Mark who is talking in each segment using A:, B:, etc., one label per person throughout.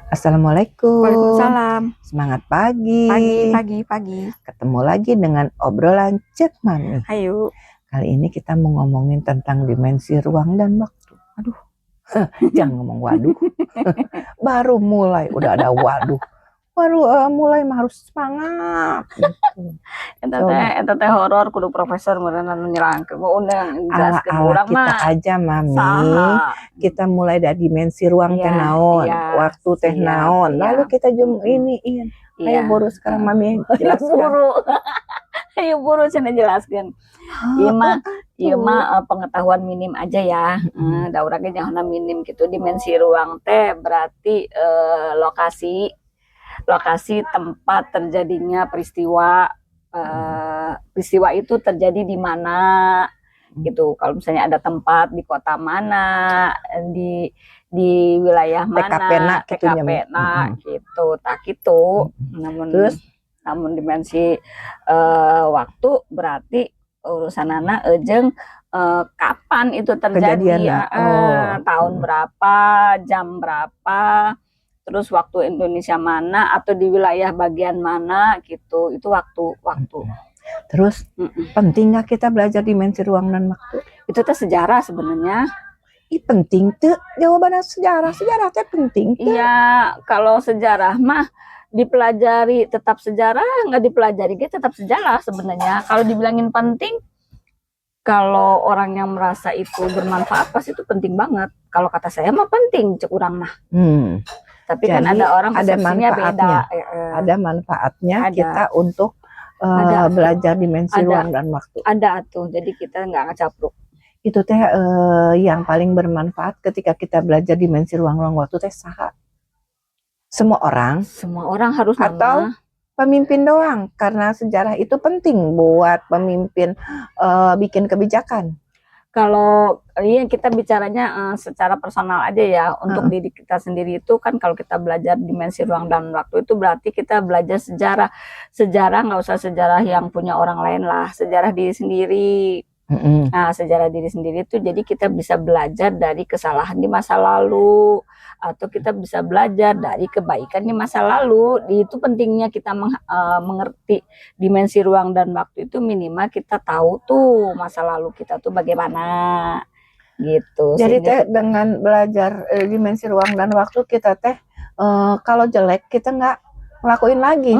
A: Assalamualaikum.
B: Waalaikumsalam.
A: Semangat pagi.
B: Pagi.
A: Ketemu lagi dengan obrolan Cek Mami.
B: Ayo.
A: Kali ini kita mau ngomongin tentang dimensi ruang dan waktu. Aduh, jangan ngomong waduh. Baru mulai udah ada waduh. Baru mulai mah harus semangat.
B: Eta teh horor kudu profesor meureun anu nyerangkeun. Mau undang jelaskeun
A: Ala
B: urang
A: kita
B: mah.
A: aja Mami.
B: Saha.
A: Kita mulai dari dimensi ruang teh naon, waktu teh naon. Lalu kita iniin. Ayo buru sekarang Mami jelaskan.
B: Ayo buru cenah jelaskeun. Ieu mah pengetahuan minim aja ya. Da urang ge nyahoana minim gitu. Dimensi ruang teh berarti lokasi tempat terjadinya peristiwa. Peristiwa itu terjadi di mana gitu. Kalau misalnya ada tempat di kota mana, di wilayah mana, TKP gitu. Tak gitu. Namun dimensi waktu berarti urusanana jeung kapan itu terjadi, tahun berapa, jam berapa, terus waktu Indonesia mana atau di wilayah bagian mana gitu. Itu waktu.
A: Terus penting nggak kita belajar dimensi ruang dan waktu?
B: Itu teh sejarah sebenarnya.
A: Penting tuh jawabannya sejarah teh penting tuh.
B: Iya, kalau sejarah mah dipelajari tetap sejarah, nggak dipelajari tetap sejarah sebenarnya. Kalau dibilangin penting, kalau orang yang merasa itu bermanfaat pasti itu penting banget. Kalau kata saya mah penting, cek urang mah. Tapi jadi, kan ada orang persepsinya beda.
A: Ada manfaatnya kita untuk belajar dimensi ruang dan waktu.
B: Ada tuh, jadi kita nggak ngecapruk.
A: Itu teh yang paling bermanfaat ketika kita belajar dimensi ruang waktu teh saha? Semua orang harus atau pemimpin doang, karena sejarah itu penting buat pemimpin bikin kebijakan. Kalau kita bicaranya secara personal aja ya, untuk diri kita sendiri itu kan kalau kita belajar dimensi ruang dan waktu itu berarti kita belajar sejarah nggak usah sejarah yang punya orang lain lah, sejarah diri sendiri. Nah, sejarah diri sendiri itu jadi kita bisa belajar dari kesalahan di masa lalu, atau kita bisa belajar dari kebaikan di masa lalu. Itu pentingnya kita mengerti dimensi ruang dan waktu itu, minimal kita tahu tuh masa lalu kita tuh bagaimana gitu. Jadi teh dengan belajar dimensi ruang dan waktu kita teh kalau jelek kita nggak ngelakuin lagi.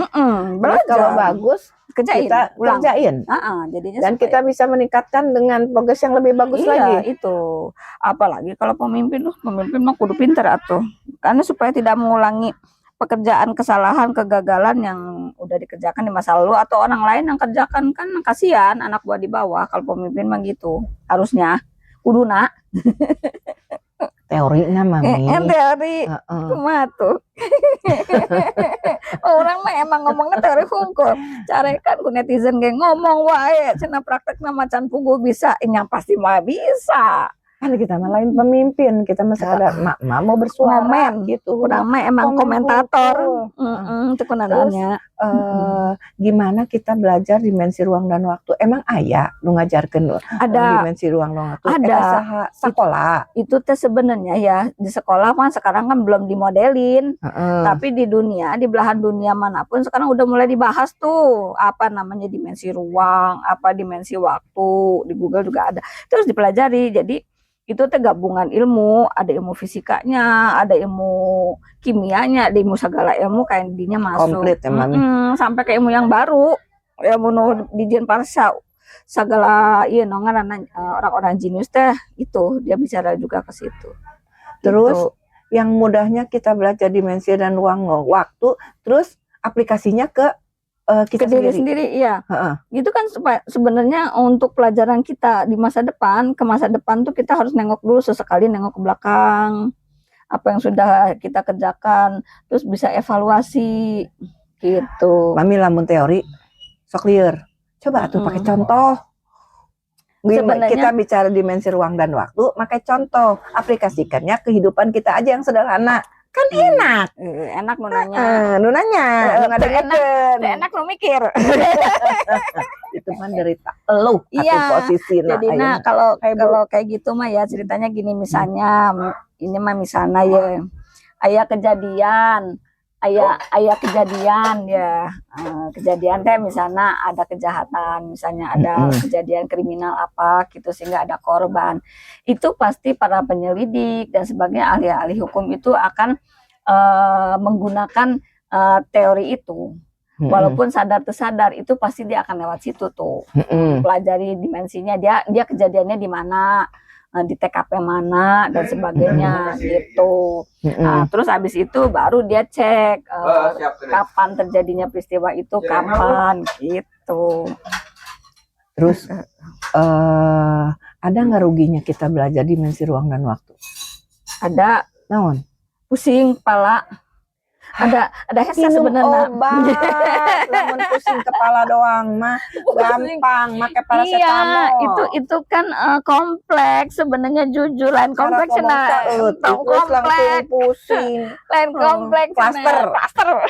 A: Kalau bagus kita kerjain. Dan kita bisa meningkatkan dengan progres yang lebih bagus lagi.
B: Itu. Apalagi kalau pemimpin mah kudu pinter atuh. Karena supaya tidak mengulangi pekerjaan kesalahan, kegagalan yang udah dikerjakan di masa lalu atau orang lain yang kerjakan, kan kasihan anak buah di bawah. Kalau pemimpin mah gitu. Harusnya kuduna.
A: Teorinya Mami.
B: Teori. Cuma tuh. Orang mah emang ngomongnya teori hungkul. Carekan ku netizen ge ngomong wae cenah praktekna macan puguh bisa, yang pasti mah bisa.
A: Kan kita mah lain pemimpin, kita mah sekadar mau bersuara gitu.
B: Urang mah emang komentator. Itu kunanaannya.
A: Gimana kita belajar dimensi ruang dan waktu? Emang aya nu ngajarkeun dimensi ruang dan waktu?
B: Ada.
A: Sekolah.
B: Itu teh sebenarnya ya di sekolah mah sekarang kan belum dimodelin. Tapi di dunia, di belahan dunia manapun sekarang udah mulai dibahas tuh apa namanya dimensi ruang, apa dimensi waktu. Di Google juga ada. Terus dipelajari. Jadi itu teh gabungan ilmu, ada ilmu fisikanya, ada ilmu kimianya, ada ilmu segala ilmu kayak dinya masuk.
A: Komplit ya Mami.
B: Sampai ke ilmu yang baru, ilmu Dijen Parsa, segala orang-orang jenius teh itu dia bicara juga ke situ.
A: Terus yang mudahnya kita belajar dimensi dan ruang waktu, terus aplikasinya ke kita
B: sendiri, iya. Itu kan sebenarnya untuk pelajaran kita di masa depan, ke masa depan tuh kita harus nengok dulu sesekali, nengok ke belakang apa yang sudah kita kerjakan, terus bisa evaluasi gitu.
A: Mami lamun teori sok lieur. Coba tuh pakai contoh. Kita bicara dimensi ruang dan waktu, pakai contoh, aplikasikannya kehidupan kita aja yang sederhana. Kan enak.
B: Enak nunanya. Enak lu mikir.
A: Itu mah derita elu posisinya.
B: Jadi kalau kayak gitu mah ya ceritanya gini, misalnya ini mah misalnya ya ayah kejadian, ayah kejadian ya. Kejadian teh misalnya ada kejahatan, misalnya ada kejadian kriminal apa gitu sehingga ada korban. Itu pasti para penyelidik dan sebagai ahli-ahli hukum itu akan menggunakan teori itu. Walaupun sadar tersadar itu pasti dia akan lewat situ tuh. Pelajari dimensinya dia kejadiannya di mana, di TKP mana dan sebagainya gitu. Nah, terus habis itu baru dia cek kapan terjadinya peristiwa itu, kapan gitu.
A: Terus ada nggak ruginya kita belajar dimensi ruang dan waktu?
B: Ada.
A: Naon?
B: Pusing kepala. Ada hesa sebenarnya.
A: Namun pusing kepala doang mah gampang make paracetamol.
B: Iya, itu kan kompleks sebenarnya, jujur lain kompleks
A: kompleks pusing.
B: Lain kompleks plaster.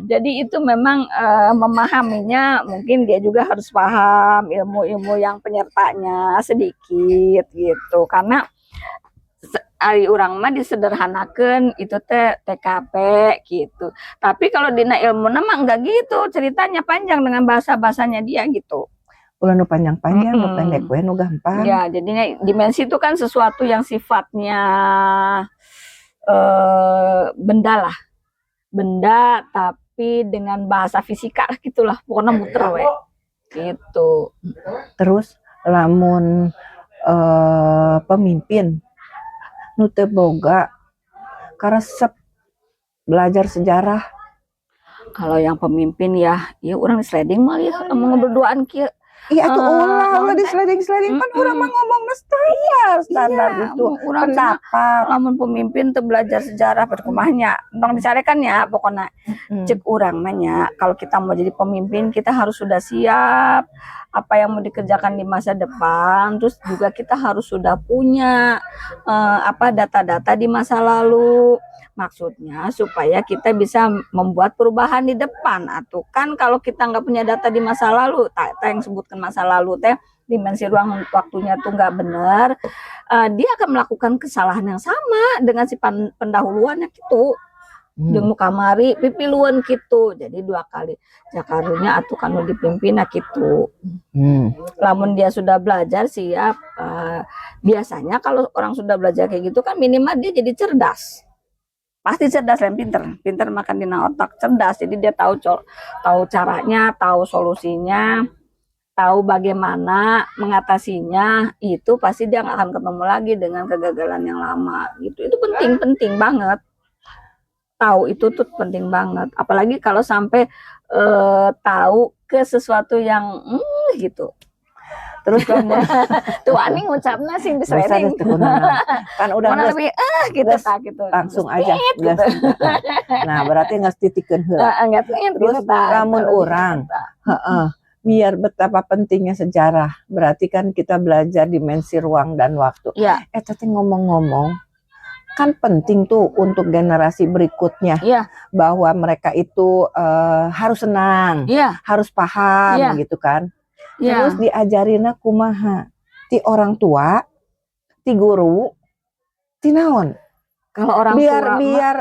B: Jadi itu memang memahaminya mungkin dia juga harus paham ilmu-ilmu yang penyertanya sedikit gitu, karena ari urang mah disederhanakan itu teh TKP gitu. Tapi kalau dina ilmu mah enggak gitu, ceritanya panjang dengan bahasa-bahasanya dia gitu.
A: Ulah nu panjang-panjang, nu pendek we nu gampang.
B: Ya, jadinya dimensi itu kan sesuatu yang sifatnya benda lah. Benda tapi dengan bahasa fisika lah gitulah, pokoknya muter we. Gitu.
A: Terus lamun pemimpin nu teu boga karesep belajar sejarah.
B: Kalau yang pemimpin ya orang sliding mah ya mau berduaan kieu.
A: Iya tuh ulah di sliding kan orang mah ngomong standar itu pendapat.
B: Lamun pemimpin teu belajar sejarah perkumahnya tong dicarekan ya pokoknya. Cek urang mah nya kalau kita mau jadi pemimpin kita harus sudah siap apa yang mau dikerjakan di masa depan, terus juga kita harus sudah punya data-data di masa lalu. Maksudnya supaya kita bisa membuat perubahan di depan. Atau kan kalau kita nggak punya data di masa lalu, yang sebutkan masa lalu teh dimensi ruang waktunya tuh nggak benar, dia akan melakukan kesalahan yang sama dengan si pendahuluannya gitu. Jeung kamari pipiluan gitu, jadi 2 kali jakarunya atuh kanu dipimpin gitu. Lamun dia sudah belajar siap, biasanya kalau orang sudah belajar kayak gitu kan minimal dia jadi cerdas. Pasti cerdas dan pinter makan dina otak, cerdas. Jadi dia tahu caranya, tahu solusinya, tahu bagaimana mengatasinya. Itu pasti dia nggak akan ketemu lagi dengan kegagalan yang lama gitu. Itu penting banget. Tahu itu tuh penting banget. Apalagi kalau sampai tahu ke sesuatu yang gitu. Terus tuh ani ngucapnya sing disleting.
A: Kan udah
B: lebih gitu gitu.
A: Langsung aja. Gitu. Nah, berarti nggak titikeun heula. Terus lamun urang, biar betapa pentingnya sejarah. Berarti kan kita belajar dimensi ruang dan waktu.
B: Ya.
A: Tadi ngomong-ngomong, kan penting tuh untuk generasi berikutnya.
B: Ya.
A: Bahwa mereka itu harus senang, harus paham gitu kan. Terus diajarina kumaha ti orang tua, ti guru, ti naon.
B: Kalau orang
A: tua biar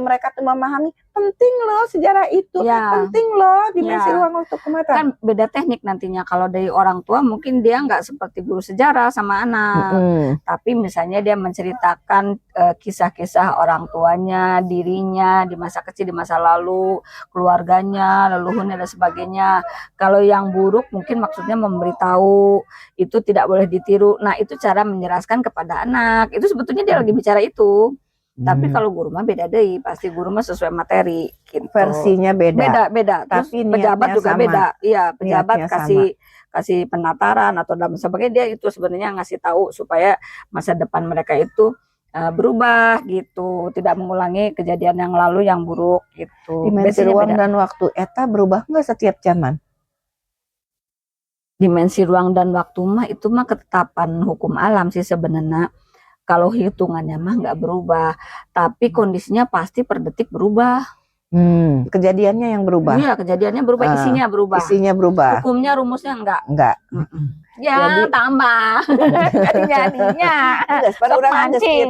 A: mereka tuh memahami penting loh sejarah itu, penting loh dimensi ruang waktu kumaha.
B: Kan beda teknik nantinya. Kalau dari orang tua mungkin dia nggak seperti guru sejarah sama anak, tapi misalnya dia menceritakan kisah-kisah orang tuanya, dirinya di masa kecil, di masa lalu, keluarganya, leluhurnya dan sebagainya. Kalau yang buruk mungkin maksudnya memberitahu itu tidak boleh ditiru. Nah itu cara menjelaskan kepada anak. Itu sebetulnya dia lagi bicara itu. Tapi kalau guru mah beda deh, pasti guru mah sesuai materi gitu.
A: Versinya beda.
B: Terus tapi pejabat juga sama. Beda. Iya, pejabat kasih penataran atau dan sebagainya, dia itu sebenarnya ngasih tahu supaya masa depan mereka itu berubah gitu, tidak mengulangi kejadian yang lalu yang buruk gitu.
A: Dimensi ruang dan waktu eta berubah nggak setiap zaman?
B: Dimensi ruang dan waktu mah itu mah ketetapan hukum alam sih sebenarnya. Kalau hitungannya mah nggak berubah, tapi kondisinya pasti per detik berubah.
A: Kejadiannya yang berubah.
B: Iya, kejadiannya berubah, isinya berubah.
A: Isinya berubah.
B: Hukumnya, rumusnya enggak.
A: Jadi,
B: Ya, tambah. Jadi-jadinya.
A: Pada orang
B: mancing.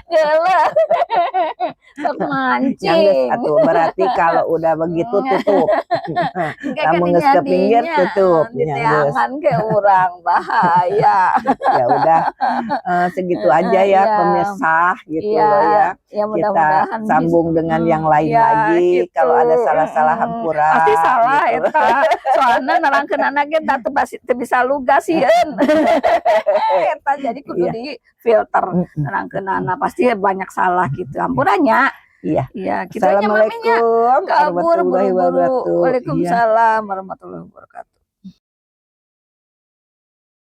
B: Gelap. Sok mancing.
A: Berarti kalau udah begitu tutup. Lamun geus ke pinggir tutup.
B: Diteangan ke orang bahaya.
A: Ya udah segitu aja ya pemirsa gitu loh ya.
B: Ya,
A: kita sambung dengan yang lain lagi.
B: Gitu.
A: Kalau ada salah-salah hampura.
B: Pasti salah
A: gitu.
B: eta. Soalnya nerangkeun anak kita teu bisa lugas sieun. Eta jadi kudu di filter nerangkeun anak pasti banyak salah gitu. Hampurannya.
A: Iya.
B: Iya, kita nya maminya
A: Assalamualaikum
B: kabur
A: warahmatullahi
B: buru-buru.
A: wabarakatuh.
B: Waalaikumsalam warahmatullahi wabarakatuh.